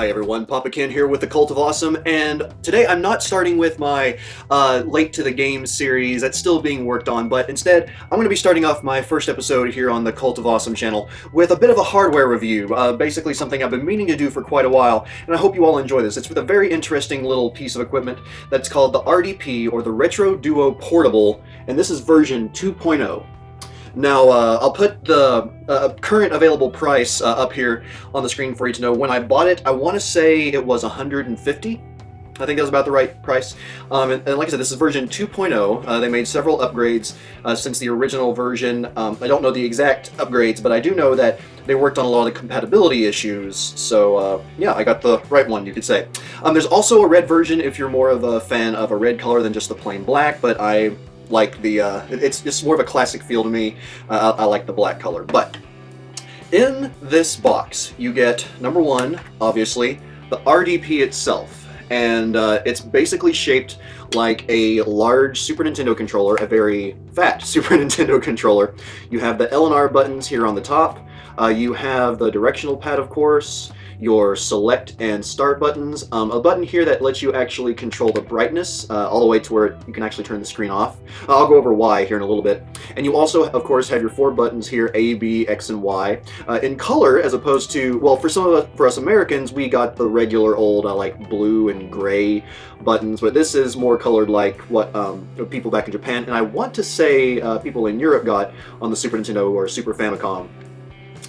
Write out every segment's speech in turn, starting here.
Hi everyone, PapaKenn here with the Cult of Awesome, and today I'm not starting with my Late to the Game series that's still being worked on, but instead I'm going to be starting off my first episode here on the Cult of Awesome channel with a bit of a hardware review, basically something I've been meaning to do for quite a while, and I hope you all enjoy this. It's with a very interesting little piece of equipment that's called the RDP, or the Retro Duo Portable, and this is version 2.0. Now, I'll put the current available price up here on the screen for you to know. When I bought it, I want to say it was $150. I think that was about the right price. And like I said, this is version 2.0. They made several upgrades since the original version. I don't know the exact upgrades, but I do know that they worked on a lot of the compatibility issues. So, yeah, I got the right one, you could say. There's also a red version if you're more of a fan of a red color than just the plain black, but I like the, it's more of a classic feel to me. I like the black color. But in this box, you get, number one, obviously, the RDP itself. And it's basically shaped like a large Super Nintendo controller, a very fat Super Nintendo controller. You have the L and R buttons here on the top. You have the directional pad, of course, your select and start buttons, a button here that lets you actually control the brightness all the way to where you can actually turn the screen off. I'll go over Y here in a little bit. And you also, of course, have your four buttons here, A, B, X, and Y, in color, as opposed to, well, for us Americans, we got the regular old like blue and gray buttons, but this is more colored like what people back in Japan, and I want to say people in Europe got on the Super Nintendo or Super Famicom.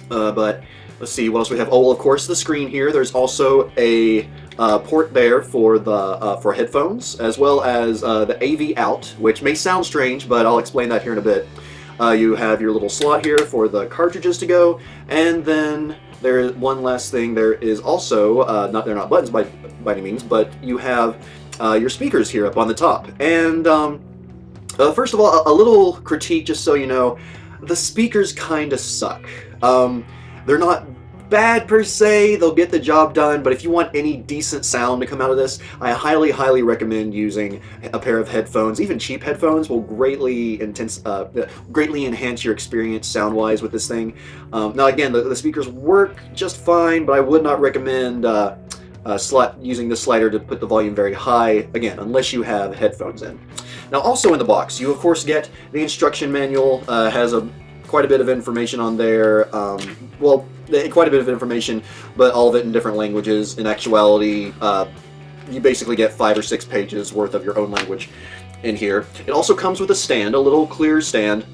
But let's see, what else we have? Oh, well, of course, the screen here. There's also a port there for the for headphones, as well as the AV out, which may sound strange, but I'll explain that here in a bit. You have your little slot here for the cartridges to go, and then there's one last thing. There is also, they're not buttons by any means, but you have your speakers here up on the top. And first of all, a little critique, just so you know, the speakers kind of suck. They're not bad per se, they'll get the job done, but if you want any decent sound to come out of this, I highly recommend using a pair of headphones. Even cheap headphones will greatly enhance your experience sound-wise with this thing. Now again, the speakers work just fine, but I would not recommend using the slider to put the volume very high, again, unless you have headphones in. Now also in the box, you of course get the instruction manual. Has quite a bit of information on there. Well, quite a bit of information, but all of it in different languages. In actuality, you basically get 5 or 6 pages worth of your own language in here. It also comes with a stand, a little clear stand,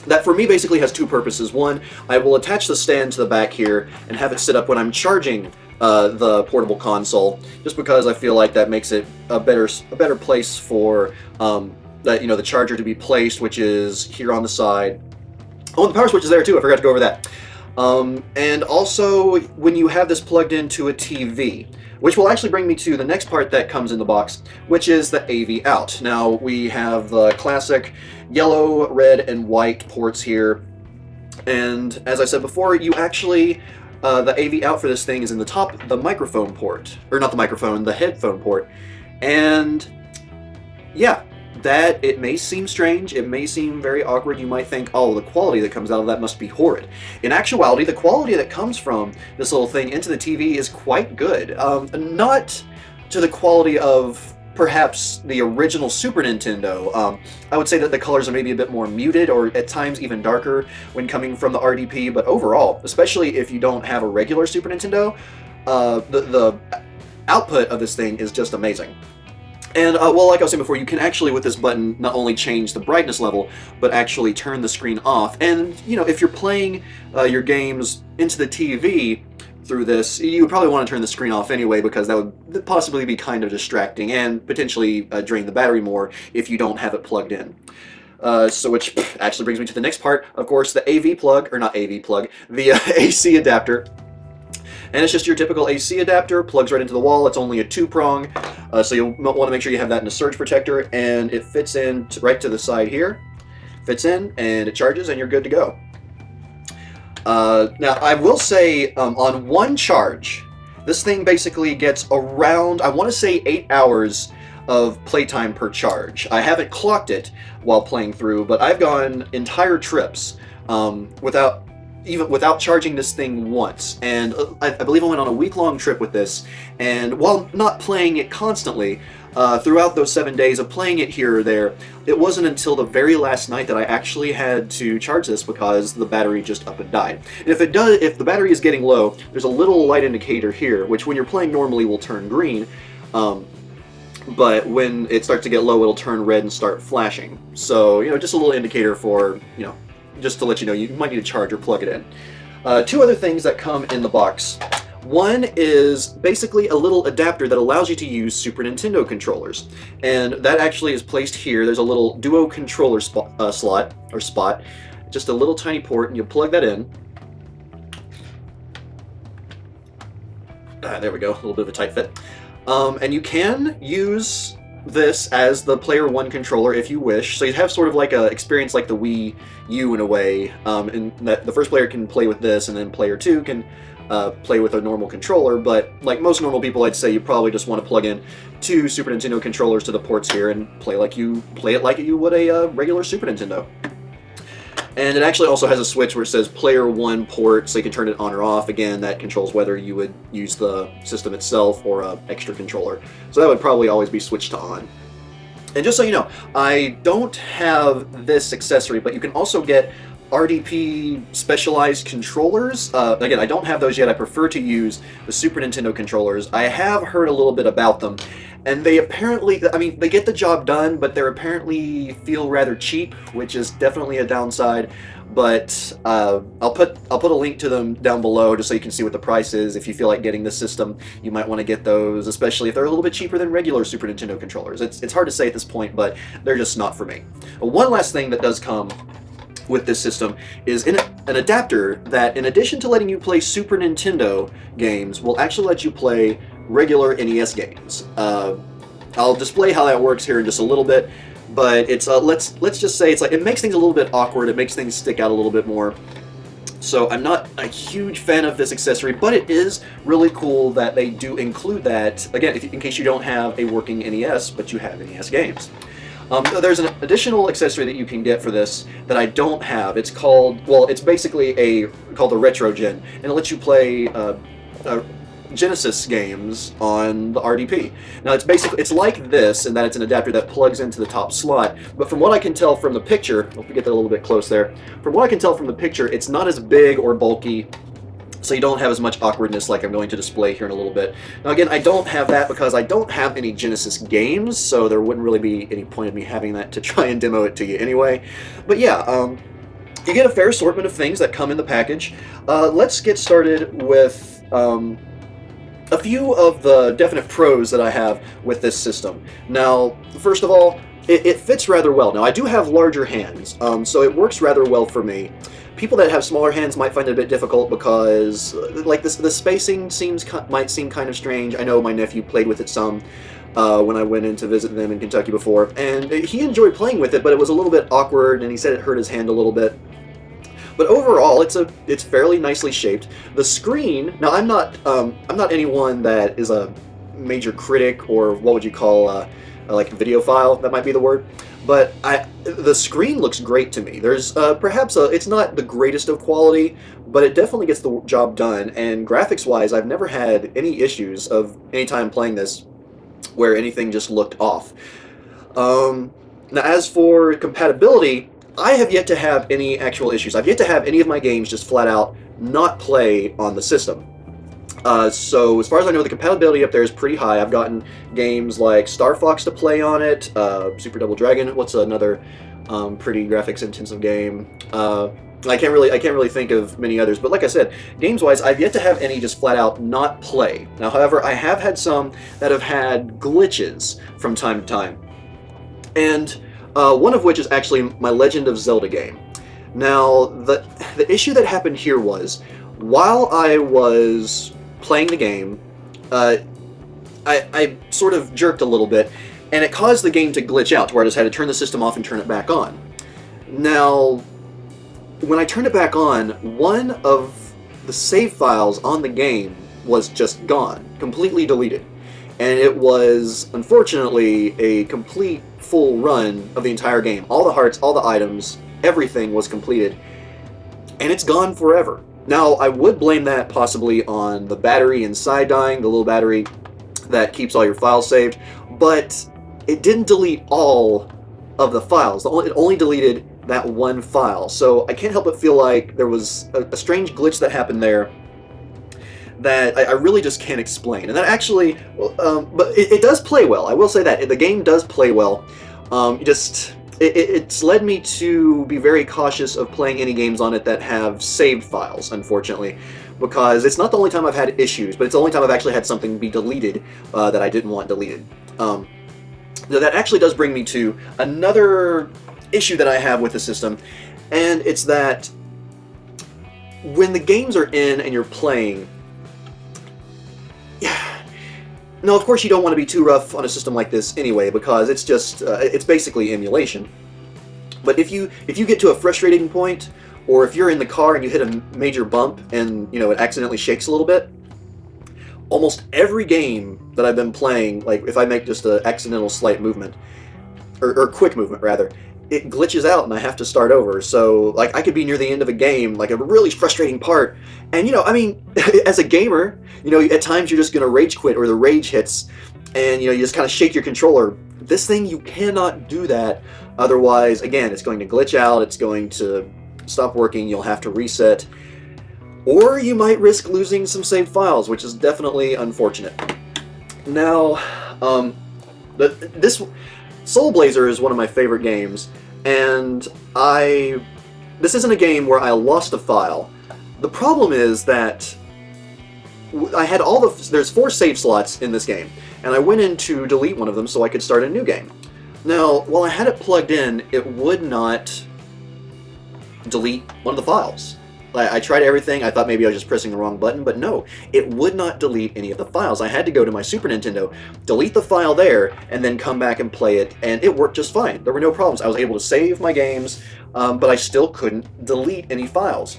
that for me basically has two purposes. One, I will attach the stand to the back here and have it sit up when I'm charging the portable console, just because I feel like that makes it a better place for the charger to be placed, which is here on the side. Oh, and the power switch is there too, I forgot to go over that. And also, when you have this plugged into a TV, which will actually bring me to the next part that comes in the box, which is the AV out. Now, we have the classic yellow, red, and white ports here. And as I said before, you actually, the AV out for this thing is in the top, the microphone port. Or not the microphone, the headphone port. And yeah, that it may seem strange, it may seem very awkward. You might think, oh, the quality that comes out of that must be horrid. In actuality, the quality that comes from this little thing into the TV is quite good. Not to the quality of perhaps the original Super Nintendo. I would say that the colors are maybe a bit more muted, or at times even darker when coming from the RDP, but overall, especially if you don't have a regular Super Nintendo, the output of this thing is just amazing. And, well, like I was saying before, you can actually, with this button, not only change the brightness level, but actually turn the screen off. And, you know, if you're playing your games into the TV through this, you would probably want to turn the screen off anyway, because that would possibly be kind of distracting and potentially drain the battery more if you don't have it plugged in. So which actually brings me to the next part, of course, the AV plug, or not AV plug, the AC adapter. And it's just your typical AC adapter, plugs right into the wall. It's only a 2-prong, so you'll want to make sure you have that in a surge protector, and it fits in right to the side here. Fits in, and it charges, and you're good to go. Now, I will say, on one charge, this thing basically gets around, I want to say 8 hours of playtime per charge. I haven't clocked it while playing through, but I've gone entire trips without even without charging this thing once. And I believe I went on a week-long trip with this, and while not playing it constantly, throughout those 7 days of playing it here or there, it wasn't until the very last night that I actually had to charge this because the battery just up and died. And if the battery is getting low, there's a little light indicator here, which when you're playing normally will turn green, but when it starts to get low, it'll turn red and start flashing. So, you know, just a little indicator for, you know, just to let you know you might need to charge or plug it in. Two other things that come in the box. One is basically a little adapter that allows you to use Super Nintendo controllers. And that actually is placed here. There's a little duo controller spot, just a little tiny port, and you plug that in. There we go, a little bit of a tight fit. And you can use this as the player 1 controller if you wish, so you have sort of like a experience like the Wii U in a way, and that the first player can play with this, and then player 2 can play with a normal controller. But like most normal people, I'd say you probably just want to plug in 2 Super Nintendo controllers to the ports here and play it like you would a regular Super Nintendo. And it actually also has a switch where it says player 1 port, so you can turn it on or off. Again, that controls whether you would use the system itself or an extra controller. So that would probably always be switched to on. And just so you know, I don't have this accessory, but you can also get RDP specialized controllers. Again, I don't have those yet. I prefer to use the Super Nintendo controllers. I have heard a little bit about them, and they apparently, I mean, they get the job done, but they apparently feel rather cheap, which is definitely a downside. But I'll put a link to them down below just so you can see what the price is. If you feel like getting the system, you might want to get those, especially if they're a little bit cheaper than regular Super Nintendo controllers. It's hard to say at this point, but they're just not for me. One last thing that does come with this system is an adapter that, in addition to letting you play Super Nintendo games, will actually let you play regular NES games. I'll display how that works here in just a little bit, but it's let's just say it's like it makes things a little bit awkward. It makes things stick out a little bit more. So I'm not a huge fan of this accessory, but it is really cool that they do include that, again, in case you don't have a working NES, but you have NES games. There's an additional accessory that you can get for this that I don't have. It's called, well, it's basically called the Retro Gen, and it lets you play Genesis games on the RDP. Now it's like this in that it's an adapter that plugs into the top slot, but from what I can tell from the picture, if we get that a little bit close there, from what I can tell from the picture, it's not as big or bulky, so you don't have as much awkwardness like I'm going to display here in a little bit. Now again, I don't have that because I don't have any Genesis games, so there wouldn't really be any point of me having that to try and demo it to you anyway. But yeah, you get a fair assortment of things that come in the package. Let's get started with a few of the definite pros that I have with this system. Now, first of all, it fits rather well. Now, I do have larger hands, so it works rather well for me. People that have smaller hands might find it a bit difficult because, like, the spacing might seem kind of strange. I know my nephew played with it some when I went in to visit them in Kentucky before, and he enjoyed playing with it, but it was a little bit awkward, and he said it hurt his hand a little bit. But overall, it's fairly nicely shaped. The screen, now I'm not anyone that is a major critic, or what would you call like a videophile, that might be the word. But the screen looks great to me. There's perhaps it's not the greatest of quality, but it definitely gets the job done. And graphics-wise, I've never had any issues of any time playing this where anything just looked off. Now, as for compatibility, I have yet to have any actual issues. I've yet to have any of my games just flat out not play on the system. So as far as I know, the compatibility up there is pretty high. I've gotten games like Star Fox to play on it, Super Double Dragon. What's another pretty graphics-intensive game? I can't really think of many others. But like I said, games-wise, I've yet to have any just flat out not play. Now, however, I have had some that have had glitches from time to time, and one of which is actually my Legend of Zelda game. Now, the issue that happened here was, while I was playing the game, I sort of jerked a little bit, and it caused the game to glitch out to where I just had to turn the system off and turn it back on. Now, when I turned it back on, one of the save files on the game was just gone, completely deleted. And it was, unfortunately, a complete full run of the entire game. All the hearts, all the items, everything was completed. and it's gone forever. Now, I would blame that possibly on the battery inside dying, the little battery that keeps all your files saved, but it didn't delete all of the files. It only deleted that one file. So I can't help but feel like there was a strange glitch that happened there that I really just can't explain. And that actually, but it does play well. I will say that. The game does play well. It's led me to be very cautious of playing any games on it that have saved files, unfortunately, because it's not the only time I've had issues, but it's the only time I've actually had something be deleted that I didn't want deleted. That actually does bring me to another issue that I have with the system, and it's that when the games are in and you're playing, no, of course you don't want to be too rough on a system like this anyway, because it's just, it's basically emulation. But if you get to a frustrating point, or if you're in the car and you hit a major bump and, you know, it accidentally shakes a little bit, almost every game that I've been playing, like if I make just an accidental slight movement, or quick movement rather, it glitches out and I have to start over. So, like, I could be near the end of a game, like a really frustrating part, and, you know, I mean, as a gamer, you know, at times you're just going to rage quit or the rage hits, and, you know, you just kind of shake your controller. This thing, you cannot do that. Otherwise, again, it's going to glitch out, it's going to stop working, you'll have to reset, or you might risk losing some saved files, which is definitely unfortunate. Now, this Soul Blazer is one of my favorite games, and this isn't a game where I lost a file. The problem is that I had there's 4 save slots in this game, and I went in to delete one of them so I could start a new game. Now, while I had it plugged in, it would not delete one of the files. I tried everything. I thought maybe I was just pressing the wrong button, but no, it would not delete any of the files. I had to go to my Super Nintendo, delete the file there, and then come back and play it, and it worked just fine. There were no problems. I was able to save my games, but I still couldn't delete any files.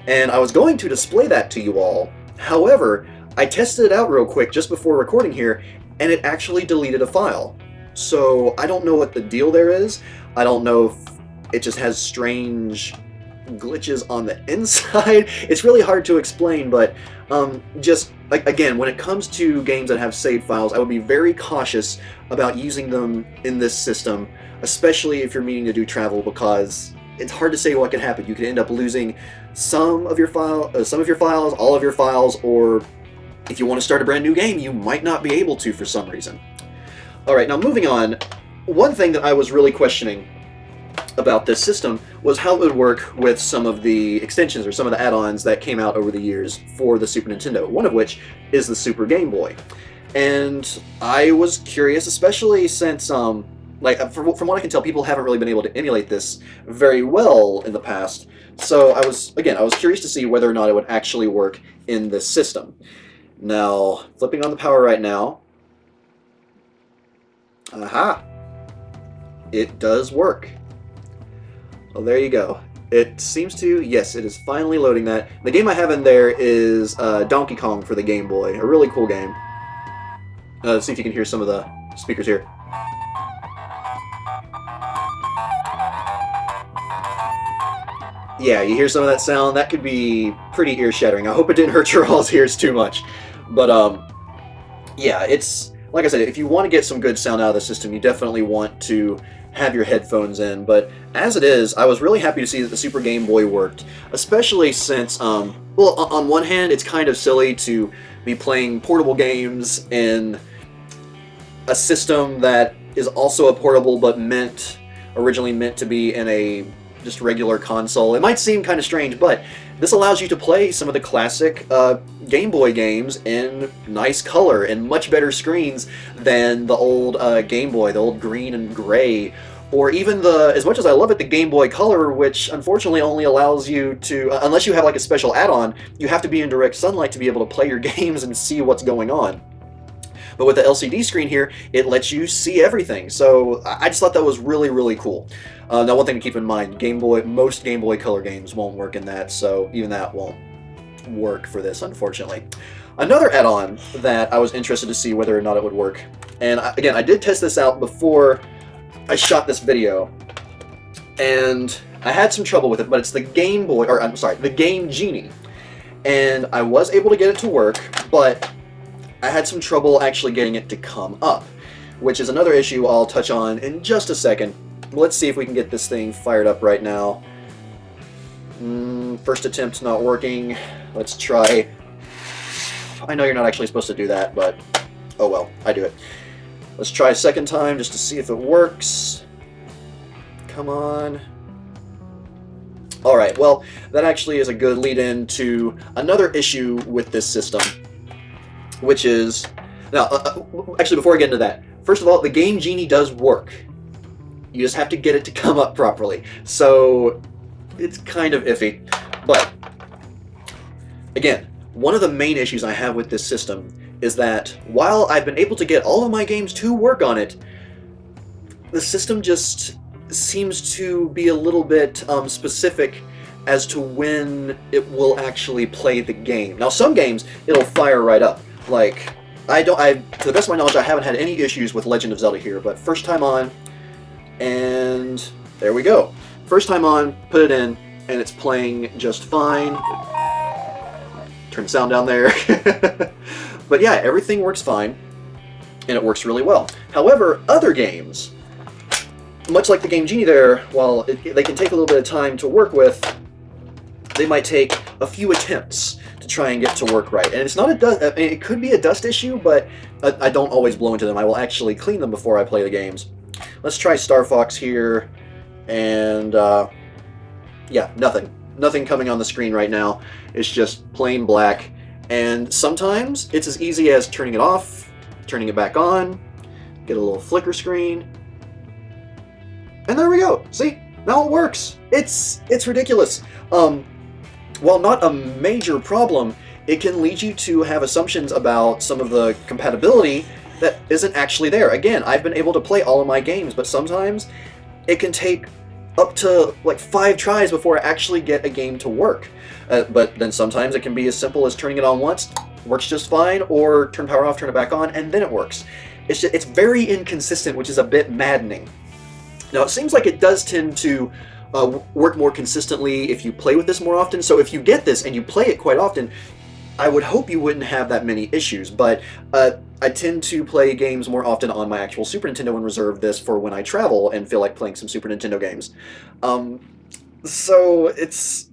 And I was going to display that to you all. However, I tested it out real quick just before recording here, and it actually deleted a file. So I don't know what the deal there is. I don't know if it just has strange glitches on the inside. It's really hard to explain, but just like, again, when it comes to games that have saved files, I would be very cautious about using them in this system, especially if you're meaning to do travel, because it's hard to say what can happen. You could end up losing some of your files, all of your files, or if you want to start a brand new game, you might not be able to for some reason. Alright, now moving on, one thing that I was really questioning about this system was how it would work with some of the extensions or some of the add-ons that came out over the years for the Super Nintendo, one of which is the Super Game Boy. And I was curious, especially since, like, from what I can tell, people haven't really been able to emulate this very well in the past. So I was curious to see whether or not it would actually work in this system. Now, flipping on the power right now. Aha! It does work. Well, there you go. It seems to, yes, it is finally loading that. The game I have in there is Donkey Kong for the Game Boy. A really cool game. Let's see if you can hear some of the speakers here. Yeah, you hear some of that sound? That could be pretty ear-shattering. I hope it didn't hurt your all's ears too much. But, yeah, it's, like I said, if you want to get some good sound out of the system, you definitely want to have your headphones in. But as it is, I was really happy to see that the Super Game Boy worked, especially since, well, on one hand, it's kind of silly to be playing portable games in a system that is also a portable but originally meant to be in a just regular console. It might seem kind of strange, but this allows you to play some of the classic Game Boy games in nice color and much better screens than the old Game Boy, the old green and gray, or even as much as I love it, the Game Boy Color, which unfortunately only allows you to, unless you have like a special add-on, you have to be in direct sunlight to be able to play your games and see what's going on. But with the LCD screen here, it lets you see everything. So I just thought that was really, really cool. Now, one thing to keep in mind, most Game Boy Color games won't work in that, so even that won't work for this, unfortunately. Another add-on that I was interested to see whether or not it would work, and again, I did test this out before I shot this video, and I had some trouble with it, but it's the Game Boy, or I'm sorry, the game Genie. And I was able to get it to work, but I had some trouble actually getting it to come up, which is another issue I'll touch on in just a second. Let's see if we can get this thing fired up right now. First attempt's not working. Let's try. I know you're not actually supposed to do that, but oh well, I do it. Let's try a second time just to see if it works. Come on. Alright, well, that actually is a good lead-in to another issue with this system, which is... Now, actually, before I get into that, first of all, the game Genie does work. You just have to get it to come up properly. So, it's kind of iffy. But, again, one of the main issues I have with this system is that while I've been able to get all of my games to work on it, the system just seems to be a little bit specific as to when it will actually play the game. Now, some games, it'll fire right up. Like, to the best of my knowledge, I haven't had any issues with Legend of Zelda here, but first time on, and there we go. First time on, put it in, and it's playing just fine. Turn the sound down there. But yeah, everything works fine, and it works really well. However, other games, much like the game Genie there, while they can take a little bit of time to work with, they might take a few attempts to try and get to work right. And it's not a dust, I mean, it could be a dust issue, but I don't always blow into them. I will actually clean them before I play the games. Let's try Star Fox here, and yeah, nothing. Nothing coming on the screen right now. It's just plain black. And sometimes it's as easy as turning it off, turning it back on, get a little flicker screen, and there we go. See? Now it works. It's ridiculous. While not a major problem, it can lead you to have assumptions about some of the compatibility that isn't actually there. Again, I've been able to play all of my games, but sometimes it can take up to like 5 tries before I actually get a game to work. But then sometimes it can be as simple as turning it on once, works just fine, or turn power off, turn it back on, and then it works. It's very inconsistent, which is a bit maddening. Now, it seems like it does tend to work more consistently if you play with this more often, so if you get this and you play it quite often, I would hope you wouldn't have that many issues, but I tend to play games more often on my actual Super Nintendo and reserve this for when I travel and feel like playing some Super Nintendo games. So it's...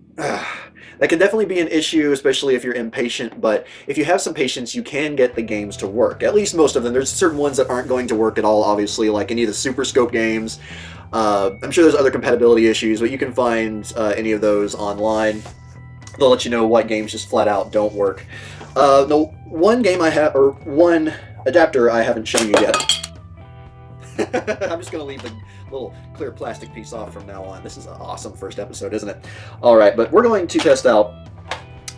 that can definitely be an issue, especially if you're impatient, but if you have some patience, you can get the games to work. At least most of them. There's certain ones that aren't going to work at all, obviously, like any of the Super Scope games. I'm sure there's other compatibility issues, but you can find any of those online. They'll let you know what games just flat out don't work. The one game I have, or one adapter I haven't shown you yet. I'm just going to leave the little clear plastic piece off from now on. This is an awesome first episode, isn't it? Alright, but we're going to test out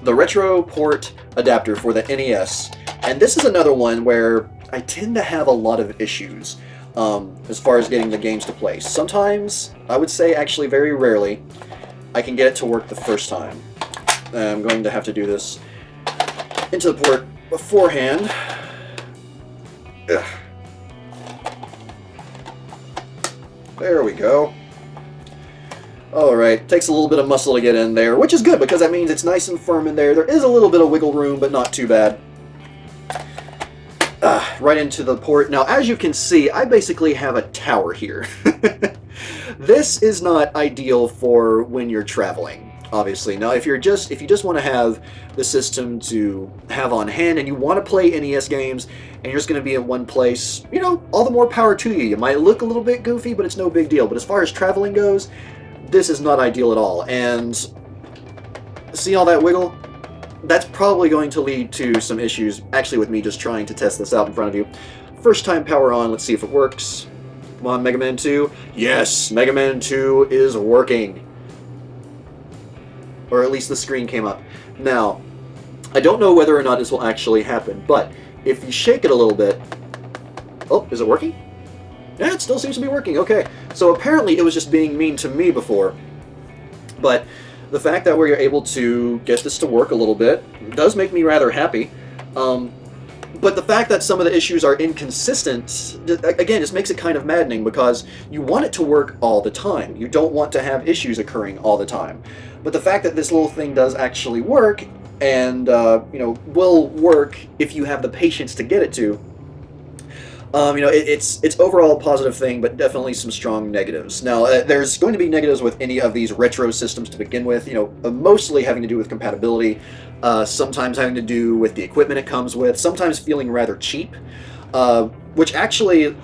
the Retro Port adapter for the NES. And this is another one where I tend to have a lot of issues as far as getting the games to play. Sometimes, I would say actually very rarely, I can get it to work the first time. I'm going to have to do this into the port beforehand. Ugh. There we go. Alright, takes a little bit of muscle to get in there, which is good because that means it's nice and firm in there. There is a little bit of wiggle room, but not too bad. Right into the port. Now, as you can see, I basically have a tower here. This is not ideal for when you're traveling, obviously. Now, if you just want to have the system to have on hand and you want to play NES games and you're just going to be in one place, you know, all the more power to you. You might look a little bit goofy, but it's no big deal. But as far as traveling goes, this is not ideal at all. And see all that wiggle? That's probably going to lead to some issues, actually, with me just trying to test this out in front of you. First time power on, let's see if it works. Come on, Mega Man 2. Yes, Mega Man 2 is working. Or at least the screen came up. Now, I don't know whether or not this will actually happen, but if you shake it a little bit... Oh, is it working? Yeah, it still seems to be working. Okay, so apparently it was just being mean to me before. But the fact that we're able to get this to work a little bit does make me rather happy. But the fact that some of the issues are inconsistent, again, just makes it kind of maddening, because you want it to work all the time. You don't want to have issues occurring all the time. But the fact that this little thing does actually work, and you know, will work if you have the patience to get it to, you know, it's overall a positive thing, but definitely some strong negatives. Now, there's going to be negatives with any of these retro systems to begin with, you know, mostly having to do with compatibility, sometimes having to do with the equipment it comes with, sometimes feeling rather cheap, which actually,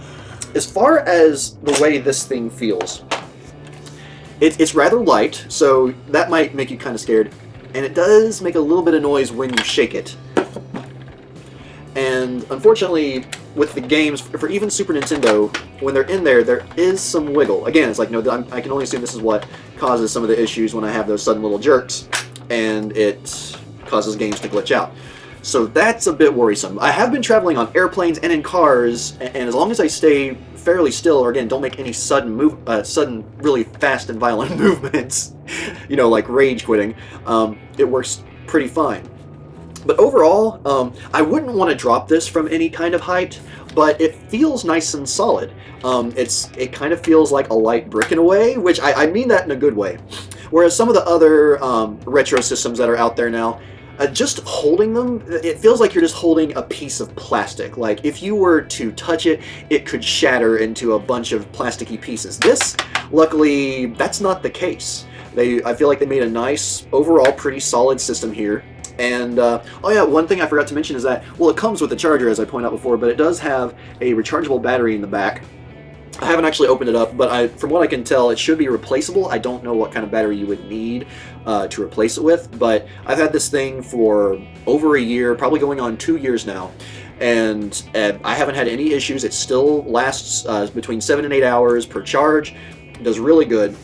as far as the way this thing feels, it's rather light, so that might make you kind of scared, and it does make a little bit of noise when you shake it. And unfortunately, with the games, for even Super Nintendo, when they're in there, there is some wiggle. Again, it's like, no, I can only assume this is what causes some of the issues when I have those sudden little jerks, and it causes games to glitch out. So that's a bit worrisome. I have been traveling on airplanes and in cars, and as long as I stay fairly still, or again, don't make any sudden really fast and violent movements, you know, like rage quitting, it works pretty fine. But overall, I wouldn't want to drop this from any kind of height, but it feels nice and solid. It kind of feels like a light brick in a way, which I mean that in a good way. Whereas some of the other retro systems that are out there now, just holding them, it feels like you're just holding a piece of plastic. Like, if you were to touch it, it could shatter into a bunch of plasticky pieces. This, luckily, that's not the case. I feel like they made a nice, overall pretty solid system here. And, oh yeah, one thing I forgot to mention is that, well, it comes with a charger, as I pointed out before, but it does have a rechargeable battery in the back. I haven't actually opened it up, but from what I can tell, it should be replaceable. I don't know what kind of battery you would need to replace it with, but I've had this thing for over a year, probably going on 2 years now, and I haven't had any issues. It still lasts between 7 and 8 hours per charge. It does really good.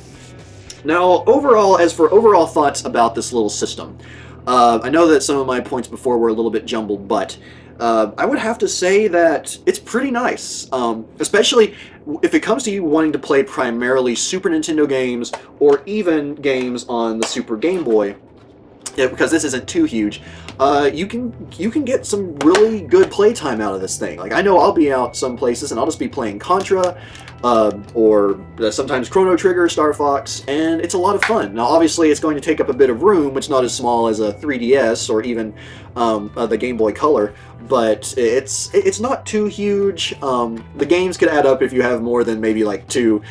Now, overall, as for overall thoughts about this little system, I know that some of my points before were a little bit jumbled, but I would have to say that it's pretty nice, especially if it comes to you wanting to play primarily Super Nintendo games or even games on the Super Game Boy. Yeah, because this isn't too huge, you can get some really good playtime out of this thing. Like, I know I'll be out some places and I'll just be playing Contra, or sometimes Chrono Trigger, Star Fox, and it's a lot of fun. Now, obviously, it's going to take up a bit of room. It's not as small as a 3DS or even the Game Boy Color, but it's not too huge. The games could add up if you have more than maybe like 2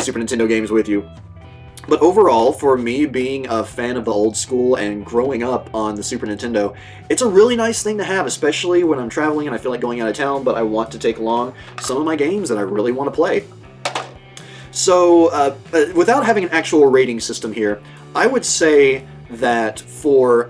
Super Nintendo games with you. But overall, for me, being a fan of the old school and growing up on the Super Nintendo, it's a really nice thing to have, especially when I'm traveling and I feel like going out of town, but I want to take along some of my games that I really want to play. So, without having an actual rating system here, I would say that for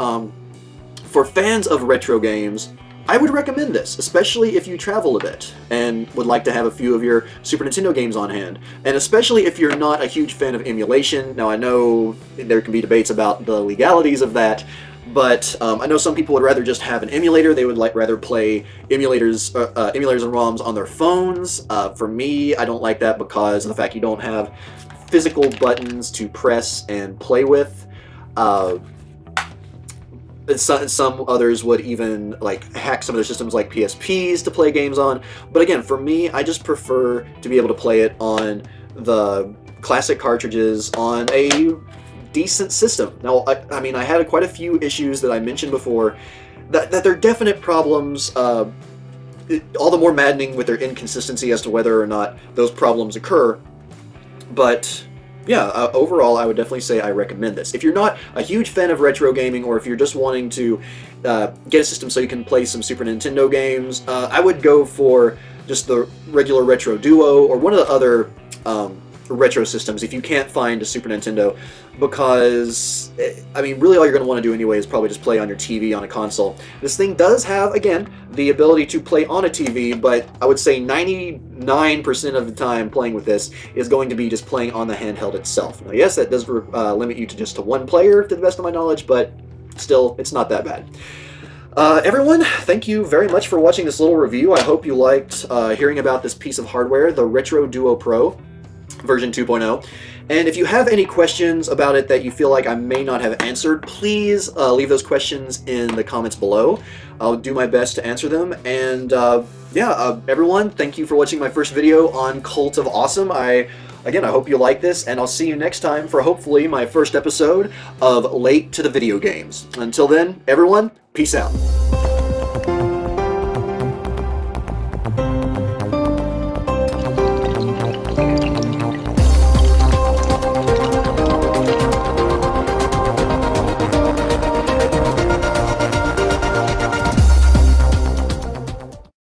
fans of retro games, I would recommend this, especially if you travel a bit and would like to have a few of your Super Nintendo games on hand. And especially if you're not a huge fan of emulation. Now, I know there can be debates about the legalities of that, but I know some people would rather just have an emulator. They would rather play emulators and ROMs on their phones. For me, I don't like that because of the fact you don't have physical buttons to press and play with. Some others would even like hack some of their systems like PSPs to play games on. But again, for me, I just prefer to be able to play it on the classic cartridges on a decent system. Now, I mean, I had quite a few issues that I mentioned before that they're definite problems, all the more maddening with their inconsistency as to whether or not those problems occur. But yeah, overall, I would definitely say I recommend this. If you're not a huge fan of retro gaming, or if you're just wanting to get a system so you can play some Super Nintendo games, I would go for just the regular Retro Duo or one of the other retro systems if you can't find a Super Nintendo, because, I mean, really all you're going to want to do anyway is probably just play on your TV on a console. This thing does have, again, the ability to play on a TV, but I would say 99% of the time playing with this is going to be just playing on the handheld itself. Now, yes, that does limit you to just to one player, to the best of my knowledge, but still, it's not that bad. Everyone, thank you very much for watching this little review. I hope you liked hearing about this piece of hardware, the Retro Duo Pro. version 2.0. And if you have any questions about it that you feel like I may not have answered, please leave those questions in the comments below. I'll do my best to answer them. And yeah, everyone, thank you for watching my first video on Cult of Awesome. Again, I hope you like this, and I'll see you next time for hopefully my first episode of Late to the Video Games. Until then, everyone, peace out.